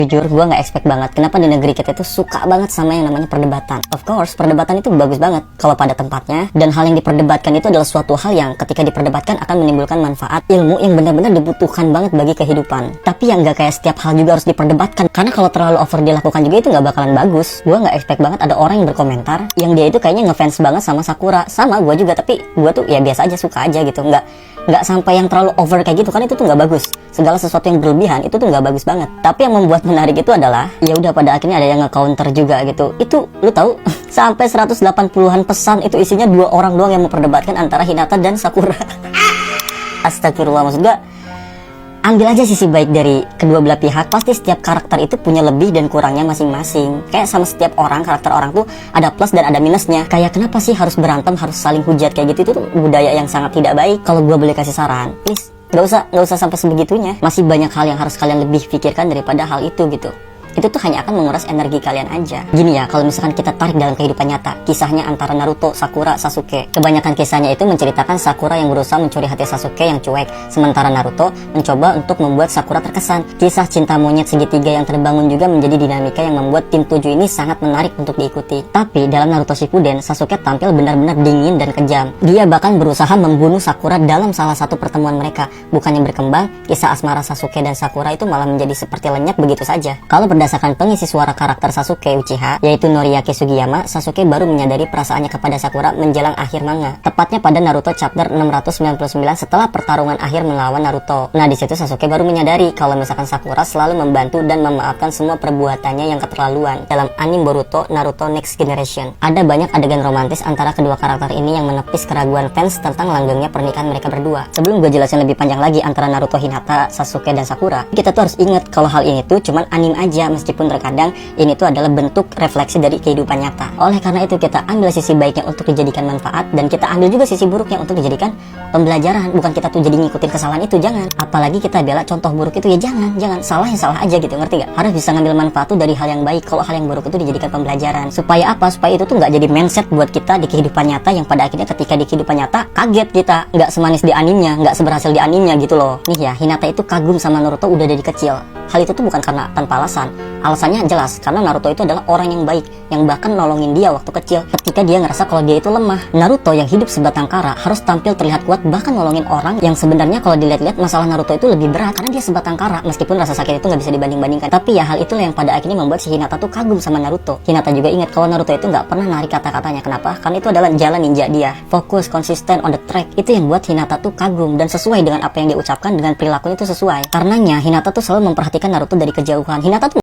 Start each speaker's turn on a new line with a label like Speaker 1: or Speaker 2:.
Speaker 1: Jujur, gue nggak expect banget kenapa di negeri kita itu suka banget sama yang namanya perdebatan. Of course, perdebatan itu bagus banget kalau pada tempatnya. Dan hal yang diperdebatkan itu adalah suatu hal yang ketika diperdebatkan akan menimbulkan manfaat ilmu yang benar-benar dibutuhkan banget bagi kehidupan. Tapi yang nggak kayak setiap hal juga harus diperdebatkan. Karena kalau terlalu over dilakukan juga itu nggak bakalan bagus. Gue nggak expect banget ada orang yang berkomentar yang dia itu kayaknya ngefans banget sama Sakura. Sama gue juga, tapi gue tuh ya biasa aja, suka aja gitu. Nggak sampai yang terlalu over kayak gitu, kan itu tuh nggak bagus. Segala sesuatu yang berlebihan itu tuh nggak bagus banget. Tapi yang membuat menarik itu adalah ya udah pada akhirnya ada yang nge-counter juga gitu. Itu lu tahu sampai 180-an pesan itu isinya 2 orang doang yang memperdebatkan antara Hinata dan Sakura. Astagfirullah, maksud gua ambil aja sisi baik dari kedua belah pihak. Pasti setiap karakter itu punya lebih dan kurangnya masing-masing. Kayak sama setiap orang, karakter orang tuh ada plus dan ada minusnya. Kayak kenapa sih harus berantem, harus saling hujat kayak gitu? Itu tuh budaya yang sangat tidak baik. Kalau gua boleh kasih saran, please nggak usah sampai sebegitunya. Masih banyak hal yang harus kalian lebih pikirkan daripada hal itu gitu. Itu tuh hanya akan menguras energi kalian aja. Gini ya, kalau misalkan kita tarik dalam kehidupan nyata, kisahnya antara Naruto, Sakura, Sasuke. Kebanyakan kisahnya itu menceritakan Sakura yang berusaha mencuri hati Sasuke yang cuek, sementara Naruto mencoba untuk membuat Sakura terkesan. Kisah cinta monyet segitiga yang terbangun juga menjadi dinamika yang membuat tim 7 ini sangat menarik untuk diikuti. Tapi dalam Naruto Shippuden, Sasuke tampil benar-benar dingin dan kejam. Dia bahkan berusaha membunuh Sakura dalam salah satu pertemuan mereka. Bukannya berkembang, kisah asmara Sasuke dan Sakura itu malah menjadi seperti lenyap begitu saja. Kalau berdasarkan pengisi suara karakter Sasuke Uchiha, yaitu Noriaki Sugiyama, Sasuke baru menyadari perasaannya kepada Sakura menjelang akhir manga. Tepatnya pada Naruto chapter 699 setelah pertarungan akhir melawan Naruto. Nah, di situ Sasuke baru menyadari kalau misalkan Sakura selalu membantu dan memaafkan semua perbuatannya yang keterlaluan. Dalam anime Boruto Naruto Next Generation, ada banyak adegan romantis antara kedua karakter ini yang menepis keraguan fans tentang langgengnya pernikahan mereka berdua. Sebelum gue jelasin lebih panjang lagi antara Naruto, Hinata, Sasuke, dan Sakura, kita tuh harus ingat kalau hal ini tuh cuman anime aja, meskipun terkadang ini tuh adalah bentuk refleksi dari kehidupan nyata. Oleh karena itu kita ambil sisi baiknya untuk dijadikan manfaat, dan kita ambil juga sisi buruknya untuk dijadikan pembelajaran. Bukan kita tuh jadi ngikutin kesalahan itu, jangan. Apalagi kita bela contoh buruk itu, ya jangan. Salah ya salah aja gitu, ngerti gak? Harus bisa ngambil manfaat tuh dari hal yang baik. Kalau hal yang buruk itu dijadikan pembelajaran. Supaya apa? Supaya itu tuh nggak jadi mindset buat kita di kehidupan nyata, yang pada akhirnya ketika di kehidupan nyata kaget kita, nggak semanis di animenya, nggak seberhasil di animenya gitu loh. Nih ya, Hinata itu kagum sama Naruto udah dari kecil. Hal itu tuh bukan karena tanpa alasan. Alasannya jelas, karena Naruto itu adalah orang yang baik, yang bahkan nolongin dia waktu kecil ketika dia ngerasa kalau dia itu lemah. Naruto yang hidup sebatang kara harus tampil terlihat kuat, bahkan nolongin orang yang sebenarnya kalau dilihat-lihat masalah Naruto itu lebih berat karena dia sebatang kara, meskipun rasa sakit itu nggak bisa dibanding-bandingkan. Tapi ya hal itulah yang pada akhirnya membuat si Hinata tuh kagum sama Naruto. Hinata juga ingat kalau Naruto itu nggak pernah narik kata-katanya. Kenapa? Karena itu adalah jalan ninja dia. Fokus, konsisten, on the track. Itu yang buat Hinata tuh kagum, dan sesuai dengan apa yang dia ucapkan, dengan perilakunya itu sesuai. Karenanya Hinata tuh selalu memperhatikan Naruto dari kejauhan. Hinata tuh